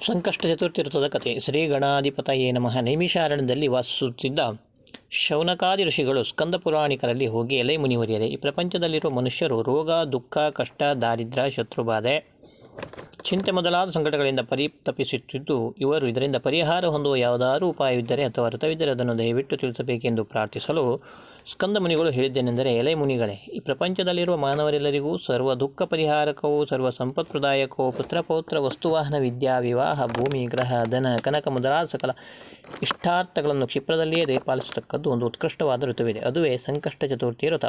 ಸಂಕಷ್ಟ ಚತುರ್ಥಿ ವ್ರತದ ಕಥೆ. ಶ್ರೀ ಗಣಾಧಿಪತಯೇ ನಮಃ. ನೈಮಿಷಾರಣ್ಯದಲ್ಲಿ ವಾಸಿಸುತ್ತಿದ್ದ ಶೌನಕಾದಿ ಋಷಿಗಳು ಸ್ಕಂದ ಪುರಾಣಿಕರಲ್ಲಿ ಹೋಗಿ, ಎಲೆ ಮುನಿವರಿಯರೇ, ಈ ಪ್ರಪಂಚದಲ್ಲಿರುವ ಮನುಷ್ಯರು ರೋಗ, ದುಃಖ, ಕಷ್ಟ, ದಾರಿದ್ರ್ಯ, ಶತ್ರುಬಾಧೆ, ಚಿಂತೆ ಮೊದಲಾದ ಸಂಕಟಗಳಿಂದ ಪರಿತಪಿಸುತ್ತಿದ್ದು, ಇವರು ಇದರಿಂದ ಪರಿಹಾರ ಹೊಂದುವ ಯಾವುದಾದ್ರೂ ಉಪಾಯವಿದ್ದರೆ ಅಥವಾ ವ್ರತವಿದ್ದರೆ ಅದನ್ನು ದಯವಿಟ್ಟು ತಿಳಿಸಬೇಕೆಂದು ಪ್ರಾರ್ಥಿಸಲು ಸ್ಕಂದ ಮುನಿಗಳು ಹೇಳಿದ್ದೇನೆಂದರೆ, ಎಲೆ ಮುನಿಗಳೇ, ಈ ಪ್ರಪಂಚದಲ್ಲಿರುವ ಮಾನವರೆಲ್ಲರಿಗೂ ಸರ್ವ ದುಃಖ ಪರಿಹಾರಕವೂ ಸರ್ವ ಸಂಪತ್ಪ್ರದಾಯಕವೂ ಪುತ್ರಪೌತ್ರ ವಸ್ತುವಾಹನ ವಿದ್ಯಾ ವಿವಾಹ ಭೂಮಿ ಗ್ರಹ ಧನ ಕನಕ ಮೊದಲಾದ ಸಕಲ ಇಷ್ಟಾರ್ಥಗಳನ್ನು ಕ್ಷಿಪ್ರದಲ್ಲಿಯೇ ದಯಪಾಲಿಸತಕ್ಕದ್ದು ಒಂದು ಉತ್ಕೃಷ್ಟವಾದ ಋತುವಿದೆ. ಅದುವೇ ಸಂಕಷ್ಟ ಚತುರ್ಥಿ ವ್ರತ.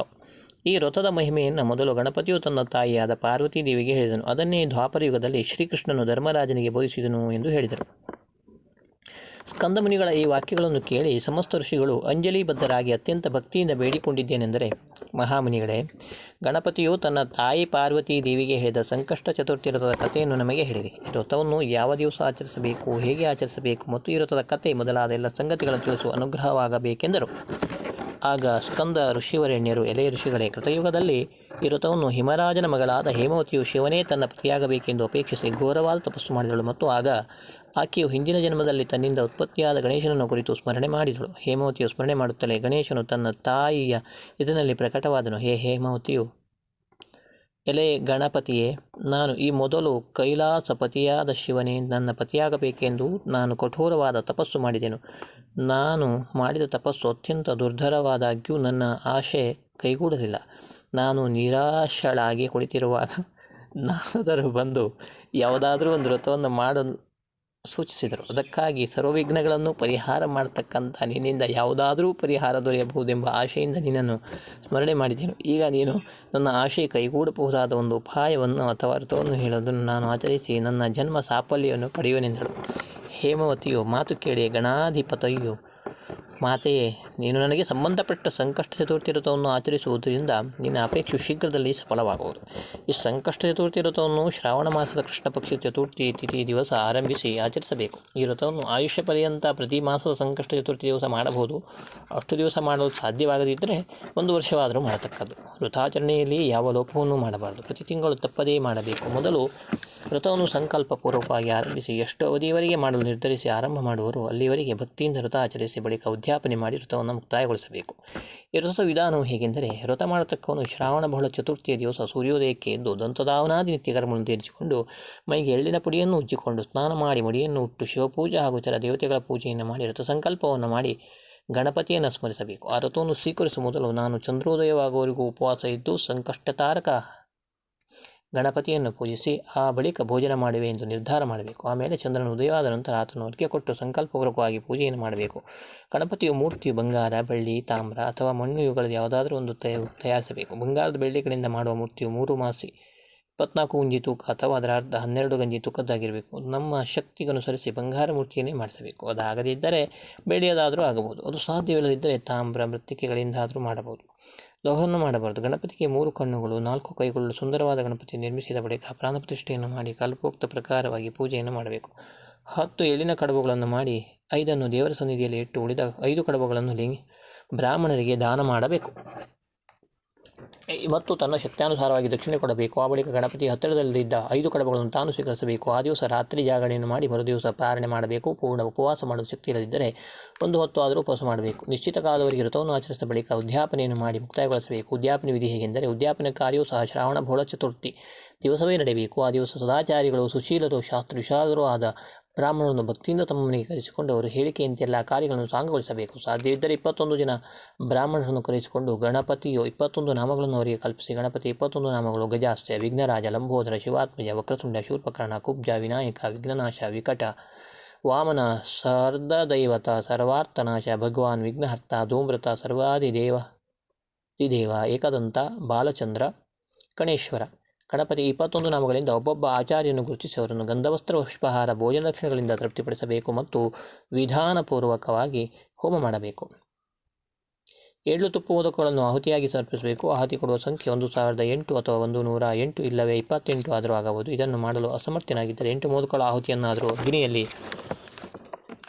ಈ ವ್ರತದ ಮಹಿಮೆಯನ್ನು ಮೊದಲು ಗಣಪತಿಯು ತನ್ನ ತಾಯಿಯಾದ ಪಾರ್ವತೀ ದೇವಿಗೆ ಹೇಳಿದನು. ಅದನ್ನೇ ದ್ವಾಪರ ಯುಗದಲ್ಲಿ ಶ್ರೀಕೃಷ್ಣನು ಧರ್ಮರಾಜನಿಗೆ ಬೋಧಿಸಿದನು ಎಂದು ಹೇಳಿದರು. ಸ್ಕಂದಮುನಿಗಳ ಈ ವಾಕ್ಯಗಳನ್ನು ಕೇಳಿ ಸಮಸ್ತ ಋಷಿಗಳು ಅಂಜಲಿಬದ್ಧರಾಗಿ ಅತ್ಯಂತ ಭಕ್ತಿಯಿಂದ ಬೇಡಿಕೊಂಡಿದ್ದೇನೆಂದರೆ, ಮಹಾಮುನಿಗಳೇ, ಗಣಪತಿಯು ತನ್ನ ತಾಯಿ ಪಾರ್ವತೀ ದೇವಿಗೆ ಹೇಳಿದ ಸಂಕಷ್ಟ ಚತುರ್ಥಿ ವ್ರತದ ಕಥೆಯನ್ನು ನಮಗೆ ಹೇಳಿರಿ. ಈ ವ್ರತವನ್ನು ಯಾವ ದಿವಸ ಆಚರಿಸಬೇಕು, ಹೇಗೆ ಆಚರಿಸಬೇಕು ಮತ್ತು ಈ ವ್ರತದ ಕಥೆ ಮೊದಲಾದ ಎಲ್ಲ ಸಂಗತಿಗಳನ್ನು ತಿಳಿಸುವ ಅನುಗ್ರಹವಾಗಬೇಕೆಂದರು. ಆಗ ಸ್ಕಂದ ಋಷಿವರೇಣ್ಯರು, ಎಲೆ ಋಷಿಗಳೇ, ಕೃತಯುಗದಲ್ಲಿ ಈ ವ್ರತವನ್ನು ಹಿಮರಾಜನ ಮಗಳಾದ ಹೇಮವತಿಯು ಶಿವನೇ ತನ್ನ ಪತಿಯಾಗಬೇಕೆಂದು ಅಪೇಕ್ಷಿಸಿ ಘೋರವಾದ ತಪಸ್ಸು ಮಾಡಿದಳು. ಮತ್ತು ಆಗ ಆಕೆಯು ಹಿಂದಿನ ಜನ್ಮದಲ್ಲಿ ತನ್ನಿಂದ ಉತ್ಪತ್ತಿಯಾದ ಗಣೇಶನನ್ನು ಕುರಿತು ಸ್ಮರಣೆ ಮಾಡಿದಳು. ಹೇಮವತಿಯು ಸ್ಮರಣೆ ಮಾಡುತ್ತಲೇ ಗಣೇಶನು ತನ್ನ ತಾಯಿಯ ಇದರಲ್ಲಿ ಪ್ರಕಟವಾದನು. ಹೇ ಹೇಮವತಿಯು, ಎಲೆ ಗಣಪತಿಯೇ, ನಾನು ಈ ಮೊದಲು ಕೈಲಾಸಪತಿಯಾದ ಶಿವನೇ ನನ್ನ ಪತಿಯಾಗಬೇಕೆಂದು ನಾನು ಕಠೋರವಾದ ತಪಸ್ಸು ಮಾಡಿದೆನು. ನಾನು ಮಾಡಿದ ತಪಸ್ಸು ಅತ್ಯಂತ ದುರ್ಧರವಾದಾಗ್ಯೂ ನನ್ನ ಆಶೆ ಕೈಗೂಡಲಿಲ್ಲ. ನಾನು ನಿರಾಶಳಾಗಿ ಕುಳಿತಿರುವಾಗ ನಾರದರು ಬಂದು ಯಾವುದಾದ್ರೂ ಒಂದು ವ್ರತವನ್ನು ಮಾಡಲು ಸೂಚಿಸಿದರು. ಅದಕ್ಕಾಗಿ ಸರ್ವವಿಘ್ನಗಳನ್ನು ಪರಿಹಾರ ಮಾಡತಕ್ಕಂಥ ನಿನ್ನಿಂದ ಯಾವುದಾದರೂ ಪರಿಹಾರ ದೊರೆಯಬಹುದೆಂಬ ಆಶೆಯಿಂದ ನಿನ್ನನ್ನು ಸ್ಮರಣೆ ಮಾಡಿದೆನು. ಈಗ ನೀನು ನನ್ನ ಆಶೆ ಕೈಗೂಡಬಹುದಾದ ಒಂದು ಉಪಾಯವನ್ನು ಅಥವಾ ವ್ರತವನ್ನು ಹೇಳೋದನ್ನು ನಾನು ಆಚರಿಸಿ ನನ್ನ ಜನ್ಮ ಸಾಫಲ್ಯವನ್ನು ಪಡೆಯುವೆನೆಂದಳು. ಹೇಮವತಿಯು ಮಾತು ಕೇಳಿ ಗಣಾಧಿಪತಿಯು, ಮಾತೆಯೇ, ನೀನು ನನಗೆ ಸಂಬಂಧಪಟ್ಟ ಸಂಕಷ್ಟ ಚತುರ್ಥಿ ವ್ರತವನ್ನು ಆಚರಿಸುವುದರಿಂದ ನಿನ್ನ ಅಪೇಕ್ಷೆ ಶೀಘ್ರದಲ್ಲಿ ಸಫಲವಾಗುವುದು. ಈ ಸಂಕಷ್ಟ ಚತುರ್ಥಿ ವ್ರತವನ್ನು ಶ್ರಾವಣ ಮಾಸದ ಕೃಷ್ಣ ಪಕ್ಷ ಚತುರ್ಥಿ ತಿಥಿ ದಿವಸ ಆರಂಭಿಸಿ ಆಚರಿಸಬೇಕು. ಈ ವ್ರತವನ್ನು ಆಯುಷ್ಯ ಪರ್ಯಂತ ಪ್ರತಿ ಮಾಸದ ಸಂಕಷ್ಟ ಚತುರ್ಥಿ ದಿವಸ ಮಾಡಬಹುದು. ಅಷ್ಟು ದಿವಸ ಮಾಡಲು ಸಾಧ್ಯವಾಗದಿದ್ದರೆ ಒಂದು ವರ್ಷವಾದರೂ ಮಾಡತಕ್ಕದ್ದು. ವ್ರತಾಚರಣೆಯಲ್ಲಿ ಯಾವ ಲೋಪವನ್ನು ಮಾಡಬಾರದು. ಪ್ರತಿ ತಿಂಗಳು ತಪ್ಪದೇ ಮಾಡಬೇಕು. ಮೊದಲು ವ್ರತವನ್ನು ಸಂಕಲ್ಪಪೂರ್ವಕವಾಗಿ ಆರಂಭಿಸಿ ಎಷ್ಟು ಅವಧಿಯವರೆಗೆ ಮಾಡಲು ನಿರ್ಧರಿಸಿ ಆರಂಭ ಮಾಡುವರು ಅಲ್ಲಿವರೆಗೆ ಭಕ್ತಿಯಿಂದ ವ್ರತ ಆಚರಿಸಿ ಬಳಿಕ ಉದ್ಯಾಪನೆ ಮಾಡಿ ವ್ರತವನ್ನು ಮುಕ್ತಾಯಗೊಳಿಸಬೇಕು. ಈ ವ್ರತದ ವಿಧಾನವು ಹೇಗೆಂದರೆ, ವ್ರತ ಮಾಡತಕ್ಕವನು ಶ್ರಾವಣ ಬಹಳ ಚತುರ್ಥಿಯ ದಿವಸ ಸೂರ್ಯೋದಯಕ್ಕೆ ಎದ್ದು ದಂತದಾವನಾದಿ ನಿತ್ಯ ಕರ್ಮಗಳನ್ನು ತೀರಿಸಿಕೊಂಡು ಮೈಗೆ ಎಳ್ಳಿನ ಪುಡಿಯನ್ನು ಉಜ್ಜಿಕೊಂಡು ಸ್ನಾನ ಮಾಡಿ ಮುಡಿಯನ್ನು ಉಟ್ಟು ಶಿವಪೂಜೆ ಹಾಗೂ ಇತರ ದೇವತೆಗಳ ಪೂಜೆಯನ್ನು ಮಾಡಿ ವ್ರತ ಸಂಕಲ್ಪವನ್ನು ಮಾಡಿ ಗಣಪತಿಯನ್ನು ಸ್ಮರಿಸಬೇಕು. ಆ ವ್ರತವನ್ನು ಸ್ವೀಕರಿಸುವ ಮೊದಲು ನಾನು ಚಂದ್ರೋದಯವಾಗುವವರೆಗೂ ಉಪವಾಸ ಇದ್ದು ಸಂಕಷ್ಟತಾರಕ ಗಣಪತಿಯನ್ನು ಪೂಜಿಸಿ ಆ ಬಳಿಕ ಭೋಜನ ಮಾಡುವೆ ಎಂದು ನಿರ್ಧಾರ ಮಾಡಬೇಕು. ಆಮೇಲೆ ಚಂದ್ರನ ಉದಯವಾದ ನಂತರ ಆತನು ಅರ್ಘ್ಯ ಕೊಟ್ಟು ಸಂಕಲ್ಪಪೂರ್ವಕವಾಗಿ ಪೂಜೆಯನ್ನು ಮಾಡಬೇಕು. ಗಣಪತಿಯು ಮೂರ್ತಿಯು ಬಂಗಾರ, ಬೆಳ್ಳಿ, ತಾಮ್ರ ಅಥವಾ ಮಣ್ಣು ಇವುಗಳಲ್ಲಿ ಯಾವುದಾದ್ರೂ ಒಂದು ತಯಾರಿಸಬೇಕು. ಬಂಗಾರದ ಬೆಳ್ಳಿಗಳಿಂದ ಮಾಡುವ ಮೂರ್ತಿಯು 3 ಮಾಸಿ 24 ಗುಂಜಿ ತೂಕ ಅಥವಾ ಅದರ ಅರ್ಧ 12 ಗಂಜಿ ತೂಕದ್ದಾಗಿರಬೇಕು. ನಮ್ಮ ಶಕ್ತಿಗನುಸರಿಸಿ ಬಂಗಾರ ಮೂರ್ತಿಯನ್ನೇ ಮಾಡಿಸಬೇಕು. ಅದಾಗದಿದ್ದರೆ ಬೆಳ್ಳಿಯದಾದರೂ ಆಗಬಹುದು. ಅದು ಸಾಧ್ಯವಿಲ್ಲದಿದ್ದರೆ ತಾಮ್ರ ಮೃತ್ತಿಕೆಗಳಿಂದಾದರೂ ಮಾಡಬಹುದು. ಲೋಹವನ್ನು ಮಾಡಬಾರದು. ಗಣಪತಿಗೆ 3 ಕಣ್ಣುಗಳು 4 ಕೈಗಳು ಸುಂದರವಾದ ಗಣಪತಿ ನಿರ್ಮಿಸಿದ ಬಳಿಕ ಪ್ರಾಣಪ್ರತಿಷ್ಠೆಯನ್ನು ಮಾಡಿ ಕಲ್ಪೋಕ್ತ ಪ್ರಕಾರವಾಗಿ ಪೂಜೆಯನ್ನು ಮಾಡಬೇಕು. 10 ಎಳ್ಳಿನ ಕಡಬುಗಳನ್ನು ಮಾಡಿ 5 ದೇವರ ಸನ್ನಿಧಿಯಲ್ಲಿ ಇಟ್ಟು ಉಳಿದ 5 ಕಡಬುಗಳನ್ನು ಬ್ರಾಹ್ಮಣರಿಗೆ ದಾನ ಮಾಡಬೇಕು ಮತ್ತು ತನ್ನ ಶಕ್ತ್ಯಾನುಸಾರವಾಗಿ ದಕ್ಷಿಣೆ ಕೊಡಬೇಕು. ಆ ಬಳಿಕ ಗಣಪತಿಯ ಹತ್ತಿರದಲ್ಲಿದ್ದ 5 ಕಡಬುಗಳನ್ನು ತಾನು ಸ್ವೀಕರಿಸಬೇಕು. ಆ ದಿವಸ ರಾತ್ರಿ ಜಾಗರಣೆಯನ್ನು ಮಾಡಿ ಮರುದಿವಸ ಪಾರಣೆ ಮಾಡಬೇಕು. ಪೂರ್ಣ ಉಪವಾಸ ಮಾಡಲು ಶಕ್ತಿ ಇಲ್ಲದಿದ್ದರೆ ಒಂದು ಹೊತ್ತು ಆದರೂ ಉಪವಾಸ ಮಾಡಬೇಕು. ನಿಶ್ಚಿತ ಕಾಲದವರೆಗೆ ವ್ರತವನ್ನು ಆಚರಿಸಿದ ಬಳಿಕ ಉದ್ಯಾಪನೆಯನ್ನು ಮಾಡಿ ಮುಕ್ತಾಯಗೊಳಿಸಬೇಕು. ಉದ್ಯಾಪನೆ ವಿಧಿ ಹೇಗೆಂದರೆ, ಉದ್ಯಾಪನೆ ಕಾರ್ಯವು ಸಹ ಶ್ರಾವಣ ಬಹಳ ಚತುರ್ಥಿ ದಿವಸವೇ ನಡೆಯಬೇಕು. ಆ ದಿವಸ ಸದಾಚಾರಿಗಳು, ಸುಶೀಲರು, ಶಾಸ್ತ್ರ ವಿಶಾಲರೂ ಆದ ಬ್ರಾಹ್ಮಣರನ್ನು ಭಕ್ತಿಯಿಂದ ತಮ್ಮ ಮನೆಗೆ ಕರೆಸಿಕೊಂಡು ಅವರು ಹೇಳಿಕೆಯಂತೆ ಎಲ್ಲ ಕಾರ್ಯಗಳನ್ನು ಸಾಂಗಗೊಳಿಸಬೇಕು. ಸಾಧ್ಯವಿದ್ದರೆ 21 ಜನ ಬ್ರಾಹ್ಮಣರನ್ನು ಕರೆಸಿಕೊಂಡು ಗಣಪತಿಯು 21 ನಾಮಗಳನ್ನು ಅವರಿಗೆ ಕಲ್ಪಿಸಿ, ಗಣಪತಿ 21 ನಾಮಗಳು ಗಜಾಸ್ತ್ಯ, ವಿಘ್ನರಾಜ, ಲಂಬೋದರ, ಶಿವಾತ್ಮಜ, ವಕ್ರತುಂಡ, ಶೂರ್ಪಕರ್ಣ, ಕುಬ್ಜ, ವಿನಾಯಕ, ವಿಘ್ನನಾಶ, ವಿಕಟ, ವಾಮನ, ಸರ್ದದೈವತ, ಸರ್ವಾರ್ಥನಾಶ, ಭಗವಾನ್, ವಿಘ್ನಹರ್ತ, ಧೂಮ್ರತ, ಸರ್ವಾದಿದೇವ, ಏಕದಂತ, ಬಾಲಚಂದ್ರ, ಗಣೇಶ್ವರ. ಗಣಪತಿ 21 ನಾಮಗಳಿಂದ ಒಬ್ಬೊಬ್ಬ ಆಚಾರ್ಯನು ಗುರುತಿಸಿ ಅವರನ್ನು ಗಂಧವಸ್ತ್ರ, ಪುಷ್ಪಹಾರ, ಭೋಜನ ಲಕ್ಷಣಗಳಿಂದ ತೃಪ್ತಿಪಡಿಸಬೇಕು ಮತ್ತು ವಿಧಾನಪೂರ್ವಕವಾಗಿ ಹೋಮ ಮಾಡಬೇಕು. 7 ತುಪ್ಪ ಮೋದಕಗಳನ್ನು ಆಹುತಿಯಾಗಿ ಸಮರ್ಪಿಸಬೇಕು. ಆಹುತಿ ಕೊಡುವ ಸಂಖ್ಯೆ 1008 ಅಥವಾ 108 ಇಲ್ಲವೇ 28 ಆದರೂ ಆಗಬಹುದು. ಇದನ್ನು ಮಾಡಲು ಅಸಮರ್ಥನಾಗಿದ್ದರೆ 8 ಮೋದಕಗಳ ಆಹುತಿಯನ್ನಾದರೂ ಅಗ್ನಿಯಲ್ಲಿ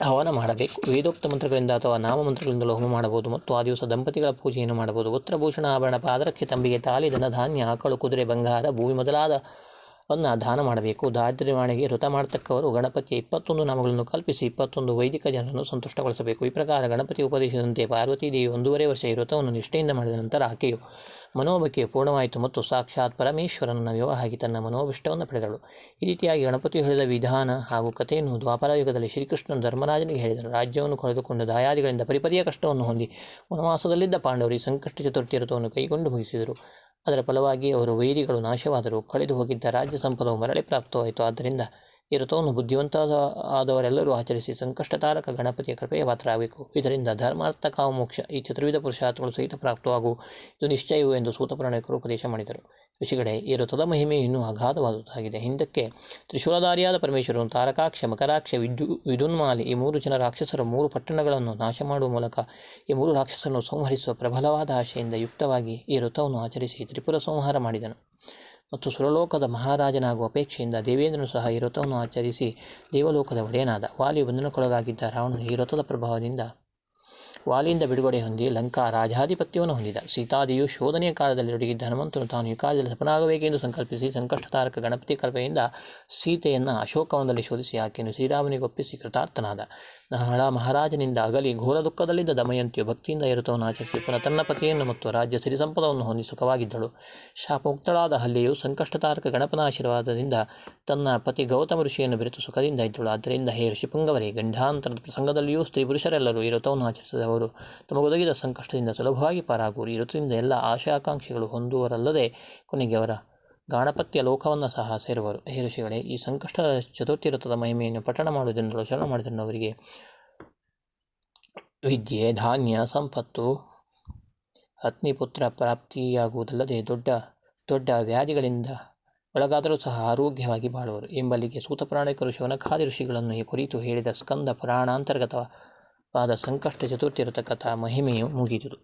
ಹವನ ಮಾಡಬೇಕು. ವೇದೋಕ್ತ ಮಂತ್ರಗಳಿಂದ ಅಥವಾ ನಾಮಮಂತ್ರಗಳಿಂದಲೂ ಹೋಮ ಮಾಡಬಹುದು ಮತ್ತು ಆ ದಿವಸ ದಂಪತಿಗಳ ಪೂಜೆಯನ್ನು ಮಾಡಬಹುದು. ವಸ್ತ್ರಭೂಷಣ, ಆಭರಣ, ಪಾದರಕ್ಷೆ, ತಂಬಿಗೆ, ತಾಲಿ, ಧನ, ಧಾನ್ಯ, ಆಕಳು, ಕುದುರೆ, ಬಂಗಾರ, ಭೂಮಿ ಮೊದಲಾದ ಅನ್ನು ದಾನ ಮಾಡಬೇಕು. ದಾರಿದ್ರ್ಯ ನಿವಾರಣೆಗೆ ವ್ರತ ಮಾಡತಕ್ಕವರು ಗಣಪತಿಯ 21 ನಾಮಗಳನ್ನು ಕಲ್ಪಿಸಿ 21 ವೈದಿಕ ಜನರನ್ನು ಸಂತುಷ್ಟಗೊಳಿಸಬೇಕು. ಈ ಪ್ರಕಾರ ಗಣಪತಿ ಉಪದೇಶಿಸಿದಂತೆ ಪಾರ್ವತೀದೇವಿ 1.5 ವರ್ಷ ಈ ವ್ರತವನ್ನು ನಿಷ್ಠೆಯಿಂದ ಮಾಡಿದ ನಂತರ ಆಕೆಯು ಮನೋಭಕ್ತಿಯು ಪೂರ್ಣವಾಯಿತು ಮತ್ತು ಸಾಕ್ಷಾತ್ ಪರಮೇಶ್ವರನ ವಿವಾಹವಾಗಿ ತನ್ನ ಮನೋಭಿಷ್ಟವನ್ನು ಪಡೆದಳು. ಈ ರೀತಿಯಾಗಿ ಗಣಪತಿಯು ಹೇಳಿದ ವಿಧಾನ ಹಾಗೂ ಕಥೆಯನ್ನು ದ್ವಾಪರ ಯುಗದಲ್ಲಿ ಶ್ರೀಕೃಷ್ಣನು ಧರ್ಮರಾಜನಿಗೆ ಹೇಳಿದನು. ರಾಜ್ಯವನ್ನು ಕಳೆದುಕೊಂಡು ದಾಯಾದಿಗಳಿಂದ ಪರಿಪರಿಯ ಕಷ್ಟವನ್ನು ಹೊಂದಿ ವನವಾಸದಲ್ಲಿದ್ದ ಪಾಂಡವರು ಈ ಸಂಕಷ್ಟ ಚತುರ್ಥಿ ವ್ರತವನ್ನು ಕೈಗೊಂಡು ಮುಗಿಸಿದರು. ಅದರ ಫಲವಾಗಿ ಅವರು ವೈರಿಗಳು ನಾಶವಾದರು. ಕಳೆದು ಹೋಗಿದ್ದ ರಾಜ್ಯ ಸಂಪದವು ಮರಳಿ ಪ್ರಾಪ್ತವಾಯಿತು. ಆದ್ದರಿಂದ ಈ ವ್ರತವನ್ನು ಬುದ್ಧಿವಂತರಾದವರೆಲ್ಲರೂ ಆಚರಿಸಿ ಸಂಕಷ್ಟತಾರಕ ಗಣಪತಿಯ ಕೃಪೆಯ ಪಾತ್ರರಾಗಬೇಕು. ಇದರಿಂದ ಧರ್ಮಾರ್ಥ ಕಾಮ ಮೋಕ್ಷ ಈ ಚತುರ್ವಿಧ ಪುರುಷಾರ್ಥಗಳು ಸಹಿತ ಪ್ರಾಪ್ತವಾಗುವು. ಇದು ನಿಶ್ಚಯವು ಎಂದು ಸೂತಪುರಾಣಿಕರು ಉಪದೇಶ ಮಾಡಿದರು. ಋಷಿಗಳೇ, ಈ ವ್ರತದ ಮಹಿಮೆ ಇನ್ನೂ ಅಗಾಧವಾದುದಾಗಿದೆ. ಹಿಂದಕ್ಕೆ ತ್ರಿಶೂಲಧಾರಿಯಾದ ಪರಮೇಶ್ವರನು ತಾರಕಾಕ್ಷ, ಮಕರಾಕ್ಷ, ವಿದುನ್ಮಾಲಿ ಈ 3 ಜನ ರಾಕ್ಷಸರ 3 ಪಟ್ಟಣಗಳನ್ನು ನಾಶ ಮಾಡುವ ಮೂಲಕ ಈ 3 ರಾಕ್ಷಸರನ್ನು ಸಂಹರಿಸುವ ಪ್ರಬಲವಾದ ಆಶೆಯಿಂದ ಯುಕ್ತವಾಗಿ ಈ ವ್ರತವನ್ನು ಆಚರಿಸಿ ತ್ರಿಪುರ ಸಂಹಾರ ಮಾಡಿದನು. ಮತ್ತು ಸುರಲೋಕದ ಮಹಾರಾಜನಾಗುವ ಅಪೇಕ್ಷೆಯಿಂದ ದೇವೇಂದ್ರನು ಸಹ ಈ ವ್ರತವನ್ನು ಆಚರಿಸಿ ದೇವಲೋಕದ ಒಡೆಯನಾದ. ವಾಲಿಯು ಬಂಧನಕ್ಕೊಳಗಾಗಿದ್ದ ರಾವಣನು ಈ ವ್ರತದ ಪ್ರಭಾವದಿಂದ ವಾಲಿಯಿಂದ ಬಿಡುಗಡೆ ಹೊಂದಿ ಲಂಕಾ ರಾಜಾಧಿಪತ್ಯವನ್ನು ಹೊಂದಿದ. ಸೀತಾದಿಯು ಶೋಧನೆಯ ಕಾಲದಲ್ಲಿ ಒಡಗಿದ್ದ ಹನುಮಂತನು ತಾನು ಈ ಕಾಲದಲ್ಲಿ ಸಫಲನಾಗಬೇಕೆಂದು ಸಂಕಲ್ಪಿಸಿ ಸಂಕಷ್ಟತಾರಕ ಗಣಪತಿ ಕೃಪೆಯಿಂದ ಸೀತೆಯನ್ನು ಅಶೋಕವನದಲ್ಲಿ ಶೋಧಿಸಿ ಆಕೆಯನ್ನು ಶ್ರೀರಾಮನಿಗೆ ಒಪ್ಪಿಸಿ ಕೃತಾರ್ಥನಾದ. ನಹಳ ಮಹಾರಾಜನಿಂದ ಅಗಲಿ ಘೋರ ದುಃಖದಲ್ಲಿದ್ದ ದಮಯಂತಿಯು ಭಕ್ತಿಯಿಂದ ಈ ವ್ರತವನ್ನು ಆಚರಿಸಿ ಪುನಃ ತನ್ನ ಪತಿಯನ್ನು ಮತ್ತು ರಾಜ್ಯ ಸಿರಿಸಂಪದವನ್ನು ಹೊಂದಿ ಸುಖವಾಗಿದ್ದಳು. ಶಾಪಮುಕ್ತಳಾದ ಹಲ್ಲೆಯು ಸಂಕಷ್ಟತಾರಕ ಗಣಪನ ಆಶೀರ್ವಾದದಿಂದ ತನ್ನ ಪತಿ ಗೌತಮ ಋಷಿಯನ್ನು ಬೆರೆತು ಸುಖದಿಂದ ಇದ್ದಳು. ಆದ್ದರಿಂದ ಹೇ ಋಷಿಪುಂಗವರೇ, ಗಂಡಾಂತರದ ಪ್ರಸಂಗದಲ್ಲಿಯೂ ಸ್ತ್ರೀ ಪುರುಷರೆಲ್ಲರೂ ಈ ವ್ರತವನ್ನು ಆಚರಿಸಿದವರು ತಮಗೊದಗಿದ ಸಂಕಷ್ಟದಿಂದ ಸುಲಭವಾಗಿ ಪಾರಾಗುವರು. ಈ ವ್ರತದಿಂದ ಎಲ್ಲ ಆಶಾಕಾಂಕ್ಷಿಗಳು ಹೊಂದುವರಲ್ಲದೆ ಕೊನೆಗೆ ಅವರ ಗಾಣಪತ್ಯ ಲೋಕವನ್ನು ಸಹ ಸೇರುವರು. ಹೇ ಋಷಿಗಳೇ, ಈ ಸಂಕಷ್ಟ ಚತುರ್ಥಿ ವ್ರತದ ಮಹಿಮೆಯನ್ನು ಪಠಣ ಮಾಡುವುದರಿಂದಲೂ ಶರಣ ಮಾಡಿದನು ಅವರಿಗೆ ವಿದ್ಯೆ, ಧಾನ್ಯ, ಸಂಪತ್ತು, ಪತ್ನಿಪುತ್ರ ಪ್ರಾಪ್ತಿಯಾಗುವುದಲ್ಲದೆ ದೊಡ್ಡ ದೊಡ್ಡ ವ್ಯಾಧಿಗಳಿಂದ ಒಳಗಾದರೂ ಸಹ ಆರೋಗ್ಯವಾಗಿ ಬಾಳುವರು ಎಂಬಲ್ಲಿಗೆ ಸೂತಪುರಾಣಿಕರು ಶೌನಕಾದಿ ಋಷಿಗಳನ್ನು ಈ ಕುರಿತು ಹೇಳಿದ ಸ್ಕಂದ ಪುರಾಣಾಂತರ್ಗತವಾದ ಸಂಕಷ್ಟ ಚತುರ್ಥಿ ವ್ರತ ಕಥಾ ಮಹಿಮೆಯು ಮುಗಿದುದು.